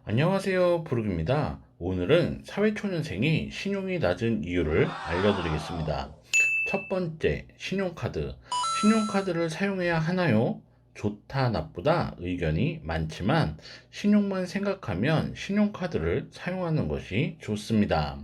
안녕하세요, 부르입니다. 오늘은 사회초년생이 신용이 낮은 이유를 알려드리겠습니다. 첫 번째, 신용카드. 신용카드를 사용해야 하나요? 좋다, 나쁘다 의견이 많지만 신용만 생각하면 신용카드를 사용하는 것이 좋습니다.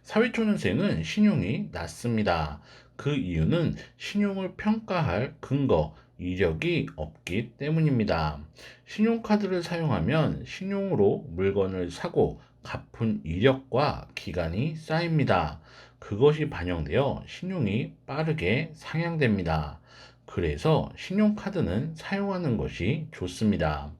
사회초년생은 신용이 낮습니다. 그 이유는 신용을 평가할 근거, 이력이 없기 때문입니다. 신용카드를 사용하면 신용으로 물건을 사고 갚은 이력과 기간이 쌓입니다. 그것이 반영되어 신용이 빠르게 상향됩니다. 그래서 신용카드는 사용하는 것이 좋습니다.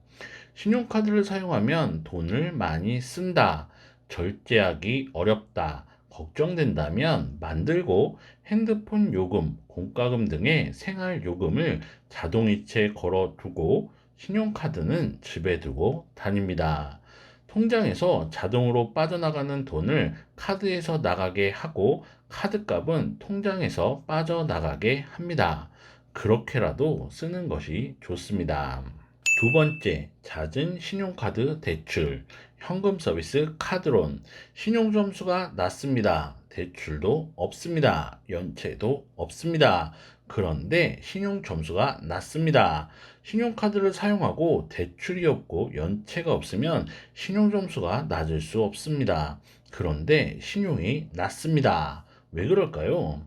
신용카드를 사용하면 돈을 많이 쓴다, 절제하기 어렵다, 걱정된다면 만들고 핸드폰 요금, 공과금 등의 생활 요금을 자동이체 걸어두고 신용카드는 집에 두고 다닙니다. 통장에서 자동으로 빠져나가는 돈을 카드에서 나가게 하고 카드값은 통장에서 빠져나가게 합니다. 그렇게라도 쓰는 것이 좋습니다. 두 번째, 잦은 신용카드 대출, 현금 서비스 카드론, 신용점수가 낮습니다. 대출도 없습니다. 연체도 없습니다. 그런데 신용점수가 낮습니다. 신용카드를 사용하고 대출이 없고 연체가 없으면 신용점수가 낮을 수 없습니다. 그런데 신용이 낮습니다. 왜 그럴까요?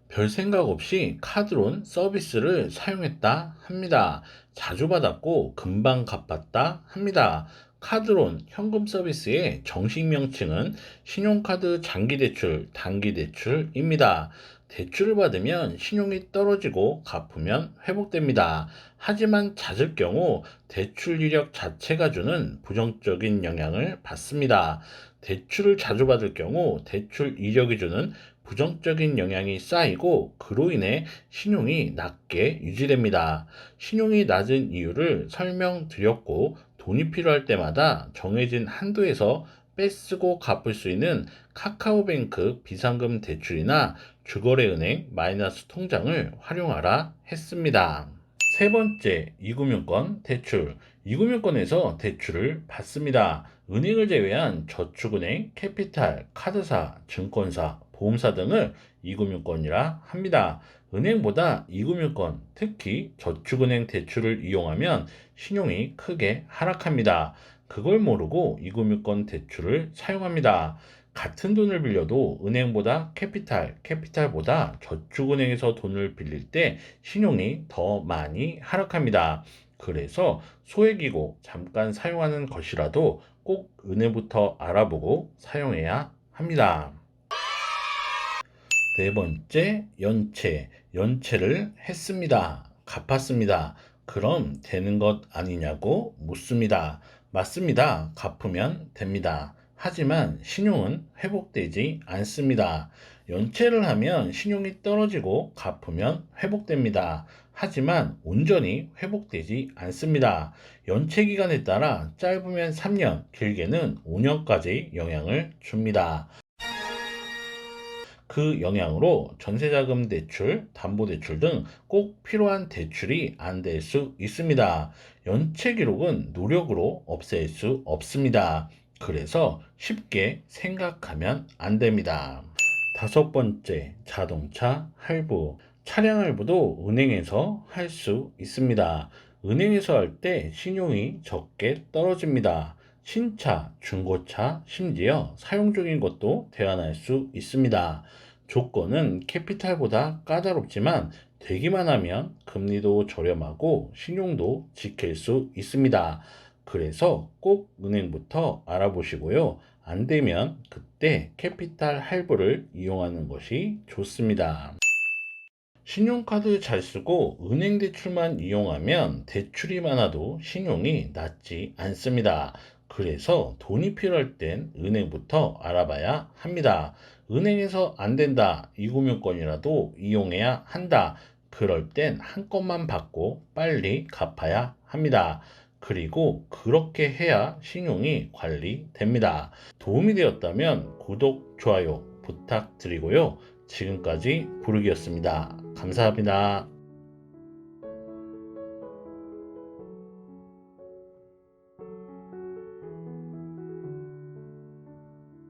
별 생각 없이 카드론 서비스를 사용했다 합니다. 자주 받았고 금방 갚았다 합니다. 카드론 현금 서비스의 정식 명칭은 신용카드 장기대출, 단기대출입니다. 대출을 받으면 신용이 떨어지고 갚으면 회복됩니다. 하지만 잦을 경우 대출 이력 자체가 주는 부정적인 영향을 받습니다. 대출을 자주 받을 경우 대출 이력이 주는 부정적인 영향이 쌓이고 그로 인해 신용이 낮게 유지됩니다. 신용이 낮은 이유를 설명드렸고 돈이 필요할 때마다 정해진 한도에서 빼쓰고 갚을 수 있는 카카오뱅크 비상금 대출이나 주거래은행 마이너스 통장을 활용하라 했습니다. 세 번째, 이금융권 대출. 이금융권에서 대출을 받습니다. 은행을 제외한 저축은행, 캐피탈, 카드사, 증권사, 보험사 등을 이금융권이라 합니다. 은행보다 이금융권, 특히 저축은행 대출을 이용하면 신용이 크게 하락합니다. 그걸 모르고 이금융권 대출을 사용합니다. 같은 돈을 빌려도 은행보다 캐피탈보다 저축은행에서 돈을 빌릴 때 신용이 더 많이 하락합니다. 그래서 소액이고 잠깐 사용하는 것이라도 꼭 은행부터 알아보고 사용해야 합니다. 네 번째, 연체. 연체를 했습니다. 갚았습니다. 그럼 되는 것 아니냐고 묻습니다. 맞습니다. 갚으면 됩니다. 하지만 신용은 회복되지 않습니다. 연체를 하면 신용이 떨어지고 갚으면 회복됩니다. 하지만 온전히 회복되지 않습니다. 연체 기간에 따라 짧으면 3년, 길게는 5년까지 영향을 줍니다. 그 영향으로 전세자금 대출, 담보대출 등 꼭 필요한 대출이 안 될 수 있습니다. 연체 기록은 노력으로 없앨 수 없습니다. 그래서 쉽게 생각하면 안 됩니다. 다섯 번째, 자동차 할부. 차량 할부도 은행에서 할 수 있습니다. 은행에서 할 때 신용이 적게 떨어집니다. 신차, 중고차, 심지어 사용 중인 것도 대환할 수 있습니다. 조건은 캐피탈보다 까다롭지만 되기만 하면 금리도 저렴하고 신용도 지킬 수 있습니다. 그래서 꼭 은행부터 알아보시고요. 안 되면 그때 캐피탈 할부를 이용하는 것이 좋습니다. 신용카드 잘 쓰고 은행 대출만 이용하면 대출이 많아도 신용이 낮지 않습니다. 그래서 돈이 필요할 땐 은행부터 알아봐야 합니다. 은행에서 안 된다, 이금융권이라도 이용해야 한다. 그럴 땐 한건만 받고 빨리 갚아야 합니다. 그리고 그렇게 해야 신용이 관리됩니다. 도움이 되었다면 구독, 좋아요 부탁드리고요. 지금까지 부르기였습니다. 감사합니다.